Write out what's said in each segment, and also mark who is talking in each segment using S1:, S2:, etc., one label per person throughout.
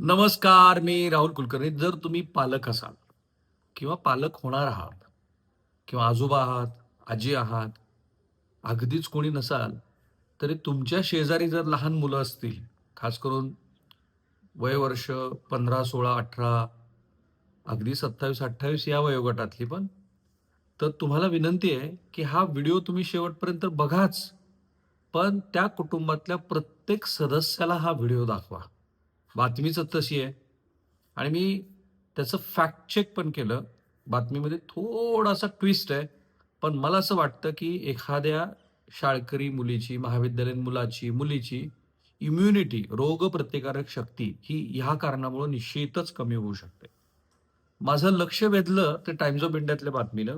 S1: नमस्कार, मी राहुल कुलकर्णी. जर तुम्ही पालक असाल किंवा पालक होणार आहात किंवा आजोबा आहात, आजी आहात, अगदीच कोणी नसाल, तरी तुमच्या शेजारी जर लहान मुलं असतील, खास करून वयवर्ष 15, 16, 18, अगदी 27, 28 या वयोगटातली पण, तर तुम्हाला विनंती आहे, की हा व्हिडिओ तुम्ही शेवटपर्यंत बघाच. पण त्या कुटुंबातल्या प्रत्येक सदस्याला हा व्हिडिओ दाखवा. बातमीच तशी आहे. आणि मी त्याचं फॅक्ट चेक पण केलं. बातमीमध्ये थोडासा ट्विस्ट आहे. पण मला असं वाटतं, की एखाद्या शाळकरी मुलीची, महाविद्यालयीन मुलाची, मुलीची इम्युनिटी, रोगप्रतिकारक शक्ती ही ह्या कारणामुळे निश्चितच कमी होऊ शकते. माझं लक्ष वेधलं ते टाइम्स ऑफ इंडियातल्या बातमीनं.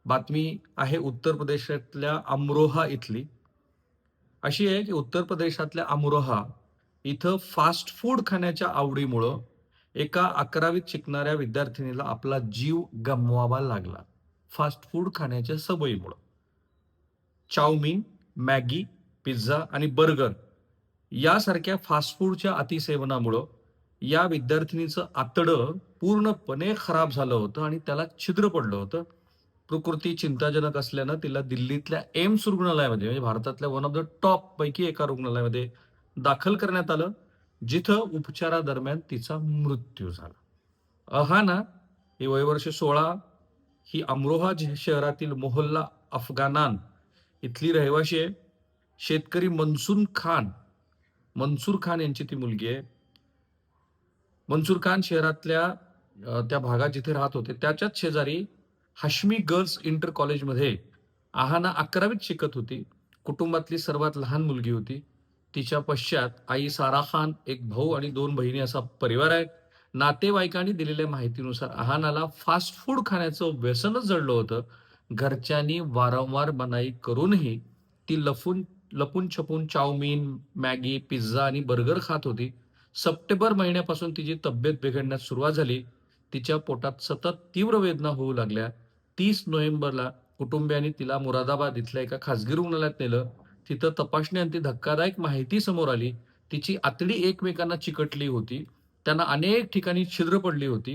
S1: बातमी आहे उत्तर प्रदेशातल्या अमरोहा इथली. अशी आहे, की उत्तर प्रदेशातल्या अमरोहा इथं फास्ट फूड खाण्याच्या आवडीमुळं एका 11वीत शिकणाऱ्या विद्यार्थिनीला आपला जीव गमवावा लागला. फास्ट फूड खाण्याच्या सवयीमुळं. चाउमिन, मॅगी, पिझ्झा आणि बर्गर यासारख्या फास्ट फूडच्या अतिसेवनामुळं या विद्यार्थिनीचं आतडं पूर्णपणे खराब झालं होतं आणि त्याला छिद्र पडलं होतं. प्रकृती चिंताजनक असल्यानं तिला दिल्लीतल्या एम्स रुग्णालयामध्ये म्हणजे भारतातल्या वन ऑफ द टॉप पैकी एका रुग्णालयामध्ये दाखल करण्यात आलं, जिथं उपचारादरम्यान तिचा मृत्यू झाला. अहाना ही वयवर्ष 16 ही अमरोहा शहरातील मोहल्ला अफगाणान इथली रहिवाशी आहे. शेतकरी मनसूर खान यांची ती मुलगी आहे. मनसूर खान शहरातल्या त्या भागात जिथे राहत होते, त्याच्याच शेजारी हाशमी गर्ल्स इंटर कॉलेजमध्ये आहाना 11वीत शिकत होती. कुटुंबातली सर्वात लहान मुलगी होती. तिच्या पश्चात आई सारा खान, एक भाऊ आणि 2 बहिणी असा परिवार आहे. नातेवाईकांनी दिलेल्या माहितीनुसार आहानाला फास्ट फूड खाण्याचं व्यसनच जडलं होतं. घरच्यांनी वारंवार मनाई करूनही ती लपून-छपून चाउमिन, मॅगी, पिझ्झा आणि बर्गर खात होती. सप्टेंबर महिन्यापासून तिची तब्येत बिघडण्यास सुरुवात झाली. तिच्या पोटात सतत तीव्र वेदना होऊ लागल्या. 30 नोव्हेंबरला कुटुंबियांनी तिला मुरादाबाद इथल्या एका खासगी रुग्णालयात नेलं. तिथं तपासणीअंती धक्कादायक माहिती समोर आली. तिची आतडी एकमेकांना चिकटली होती. त्यांना अनेक ठिकाणी छिद्र पडली होती.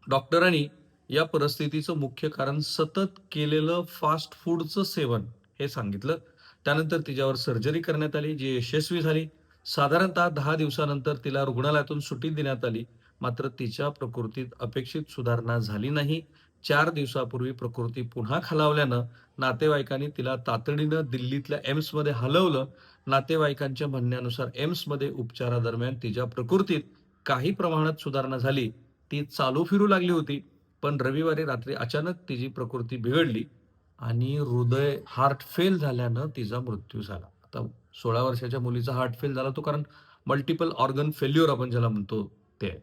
S1: डॉक्टरांनी या परिस्थितीचं मुख्य कारण सतत केलेलं फास्ट फूडचं सेवन हे सांगितलं. त्यानंतर तिच्यावर सर्जरी करण्यात आली, जी यशस्वी झाली. साधारणतः 10 दिवसानंतर तिला रुग्णालयातून सुट्टी देण्यात आली. मात्र तिच्या प्रकृतीत अपेक्षित सुधारणा झाली नाही. 4 दिवसापूर्वी प्रकृती पुन्हा खालावल्यानं नातेवाईकांनी तिला तातडीनं दिल्लीतल्या एम्समध्ये हलवलं. नातेवाईकांच्या म्हणण्यानुसार एम्समध्ये उपचारादरम्यान तिच्या प्रकृतीत काही प्रमाणात सुधारणा झाली. ती चालू फिरू लागली होती. पण रविवारी रात्री अचानक तिची प्रकृती बिघडली आणि हार्ट फेल झाल्यानं तिचा मृत्यू झाला. आता 16 वर्षाच्या मुलीचा हार्ट फेल झाला तो कारण मल्टिपल ऑर्गन फेल्युअर आपण ज्याला म्हणतो ते आहे.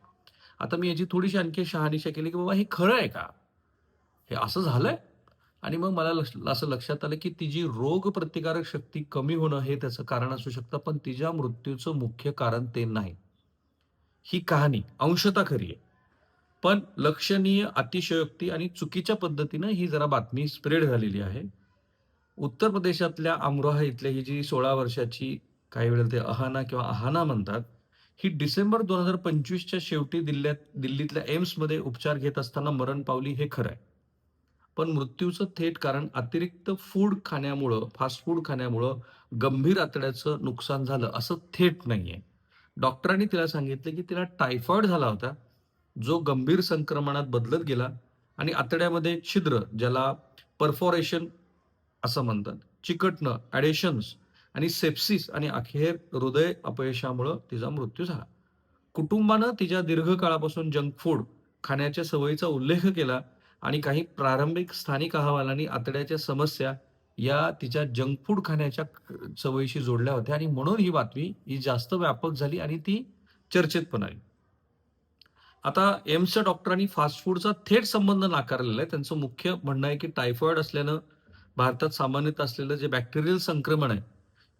S1: आता मी याची थोडीशी आणखी शहानिशा केली, की बाबा हे खरं आहे का? हे असं झालंय? आणि मग मला असं लक्षात आलं, की तिची रोगप्रतिकारक शक्ती कमी होणं हे त्याचं कारण असू शकतं, पण तिच्या मृत्यूचं मुख्य कारण ते नाही. ही कहाणी अंशतः खरी आहे. पण लक्षणीय अतिशयोक्ती आणि चुकीच्या पद्धतीनं ही जरा बातमी स्प्रेड झालेली आहे. उत्तर प्रदेशातल्या अमरोहा इथल्या ही जी 16 वर्षाची काही वेळेला ते अहाना किंवा अहाना म्हणतात, ही डिसेंबर 2025च्या शेवटी दिल्लीतल्या एम्समध्ये उपचार घेत असताना मरण पावली हे खरं आहे. पण मृत्यूचं थेट कारण अतिरिक्त फास्ट फूड खाण्यामुळं गंभीर आतड्याचं नुकसान झालं असं थेट नाहीये. डॉक्टरांनी तिला सांगितलं, की तिला टायफॉइड झाला होता, जो गंभीर संक्रमणात बदलत गेला आणि आतड्यामध्ये छिद्र, ज्याला परफोरेशन असं म्हणतात, चिकटणं, ॲडेशन्स आणि सेप्सिस आणि अखेर हृदय अपयशामुळं तिचा मृत्यू झाला. कुटुंबानं तिच्या दीर्घकाळापासून जंक फूड खाण्याच्या सवयीचा उल्लेख केला आणि काही प्रारंभिक स्थानिक अहवालांनी आतड्याच्या समस्या या तिच्या जंक फूड खाण्याच्या सवयीशी जोडल्या होत्या आणि म्हणून ही बातमी ही जास्त व्यापक झाली आणि ती चर्चेत पण आली. आता एम्सच्या डॉक्टरांनी फास्ट फूडचा थेट संबंध नाकारलेला आहे. त्यांचं मुख्य म्हणणं आहे, की टायफॉइड असल्यानं भारतात सामान्यतः असलेलं जे बॅक्टेरियल संक्रमण आहे,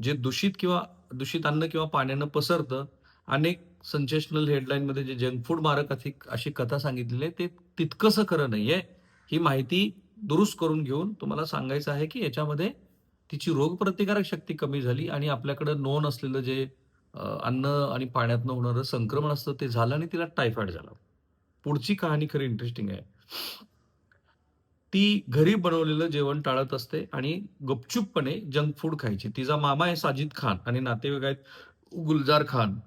S1: जे दूषित अन्न किंवा पाण्यानं पसरतं. अनेक सेन्सेशनल हेडलाईनमध्ये जे जंक फूड मारक अशी कथा सांगितलेली आहे, ते तितकंसं खरं नाहीये. ही माहिती दुरुस्त करून घेऊन तुम्हाला सांगायचं आहे, की याच्यामध्ये तिची रोगप्रतिकारक शक्ती कमी झाली आणि आपल्याकडं नोन असलेलं जे अन्न आणि पाण्यातनं होणारं संक्रमण असतं ते झालं आणि तिला टायफॉईड झाला. पुढची कहाणी खरी इंटरेस्टिंग आहे. ती घरी बनवलेलं जेवण टाळत असते आणि गुपचूपपणे जंक फूड खायची. तिचा मामा आहे साजिद खान आणि नातेवाईक आहेत गुलजार खान.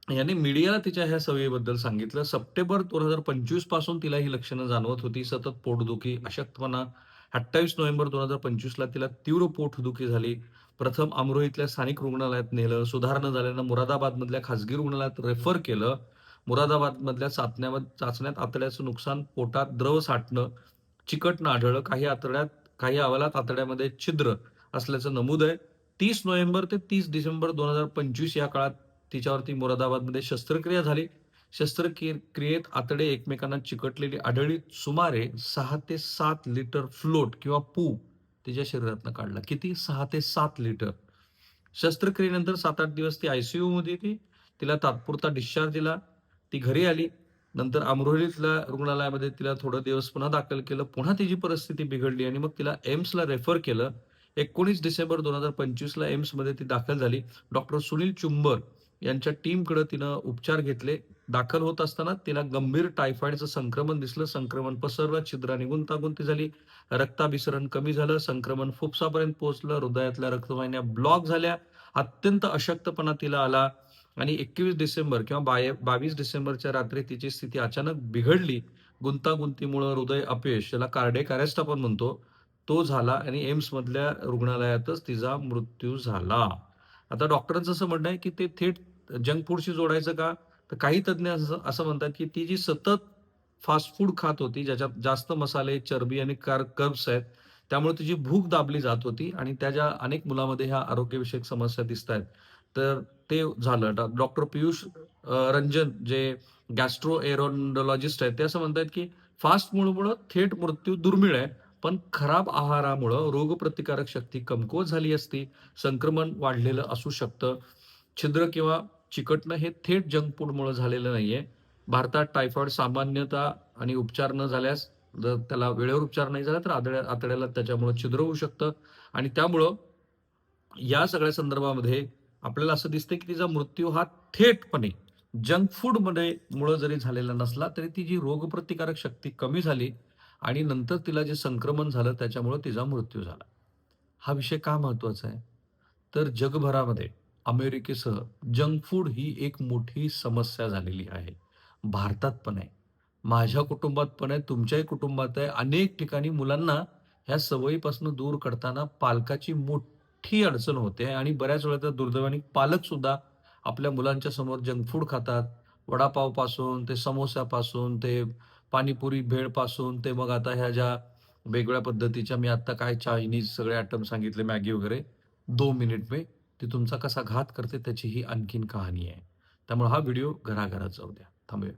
S1: याने मीडियाला तिच्या ह्या सवयीबद्दल सांगितलं. सप्टेंबर 2025 पासून तिला ही लक्षणं जाणवत होती. सतत पोटदुखी, अशक्तपणा. 28 नोव्हेंबर 2025 ला तिला तीव्र पोटदुखी झाली. प्रथम अमरोहीतल्या स्थानिक रुग्णालयात नेलं. सुधार न झाल्यानं मुरादाबादमधल्या खाजगी रुग्णालयात रेफर केलं. मुरादाबादमधल्या चाचण्यात आतड्याचं नुकसान, पोटात द्रव साठणं, चिकटणं आढळलं. काही अहवालात आतड्यामध्ये छिद्र असल्याचं नमूद आहे. 30 नोव्हेंबर ते 30 डिसेंबर 2025 या काळात तिच्यावरती मुरादाबादमध्ये शस्त्रक्रिया झाली. शस्त्रक्रियेत आतडे एकमेकांना चिकटलेली आढळली. सुमारे 6 ते 7 लिटर फ्लोट किंवा पू तिच्या शरीरातनं काढला. किती? 6 ते 7 लिटर. शस्त्रक्रियेनंतर 7-8 दिवस ती आय-सी-यूमध्ये होती. तिला तात्पुरता डिस्चार्ज दिला. ती घरी आली. नंतर अमरोलीतल्या रुग्णालयामध्ये तिला थोडे दिवस पुन्हा दाखल केलं. पुन्हा तिची परिस्थिती बिघडली आणि मग तिला एम्सला रेफर केलं. 19 डिसेंबर 2025 ला एम्समध्ये ती दाखल झाली. डॉक्टर सुनील चुंबर यांच्या टीमकडे तिनं उपचार घेतले. दाखल होत असताना तिला गंभीर टायफॉईडचं संक्रमण दिसलं. संक्रमण पसरलं, छिद्रांनी गुंतागुंती झाली, रक्ताभिसरण कमी झालं, संक्रमण फुफ्सापर्यंत पोहोचलं, हृदयातल्या रक्तवाहिन्या ब्लॉक झाल्या, अत्यंत अशक्तपणा तिला आला आणि 21 डिसेंबर किंवा 22 डिसेंबरच्या रात्री तिची स्थिती अचानक बिघडली. गुंतागुंतीमुळं हृदय अपयश, ज्याला कार्डियाक अरेस्ट आपण म्हणतो, तो झाला आणि एम्समधल्या रुग्णालयातच तिचा मृत्यू झाला. आता डॉक्टरांचं असं म्हणणं आहे, की ते थेट जंक फूडशी जोडायचं का? तर काही तज्ञ असं असं म्हणतात, की ती जी सतत फास्ट फूड खात होती, ज्याच्यात जास्त मसाले, चरबी आणि कर्ब्स आहेत, त्यामुळे तिची भूक दाबली जात होती आणि त्या अनेक मुलांमध्ये ह्या आरोग्यविषयक समस्या दिसतायत. तर ते झालं. डॉक्टर पियुष रंजन जे गॅस्ट्रोएंटरोलॉजिस्ट आहेत, ते असं म्हणतायत, की फास्ट फूडमुळं थेट मृत्यू दुर्मिळ आहे. पण खराब आहारामुळं रोगप्रतिकारक शक्ती कमकुवत झाली असती, संक्रमण वाढलेलं असू शकतं. छिद्र किंवा चिकटणं हे थेट जंक फूडमुळं झालेलं नाहीये. भारतात टायफॉईड सामान्यतः आणि उपचार न झाल्यास, जर त्याला वेळेवर उपचार नाही झाला, तर आतड्याला त्याच्यामुळं छिद्र होऊ शकतं आणि त्यामुळं या सगळ्या संदर्भामध्ये आपल्याला असं दिसतंय, की तिचा मृत्यू हा थेटपणे जंक फूडमध्ये मुळे जरी झालेला नसला, तरी तिची रोगप्रतिकारक शक्ती कमी झाली आणि नंतर तिला जे संक्रमण झालं त्याच्यामुळे तिचा मृत्यू झाला. हा विषय का महत्वाचा आहे? तर जगभरामध्ये अमेरिकेसह जंक फूड ही एक मोठी समस्या झालेली आहे. भारतात पण आहे. माझ्या कुटुंबात पण आहे, तुमच्याही कुटुंबात आहे. अनेक ठिकाणी मुलांना ह्या सवयीपासून दूर करताना पालकाची मोठी अडचण होते आणि बऱ्याच वेळा तर दुर्दैवाने पालकसुद्धा आपल्या मुलांच्या समोर जंक फूड खातात. वडापावपासून ते समोस्यापासून ते पाणीपुरी, भेळपासून ते मग आता ह्या ज्या वेगवेगळ्या पद्धतीच्या मी आता काय चायनीज सगळे आयटम सांगितले, मॅगी वगैरे, 2 मिनिट में ती तुमचा कसा घात करते त्याची ही आणखीन कहाणी आहे. त्यामुळे हा व्हिडिओ घराघरात जाऊ द्या. थांबूया.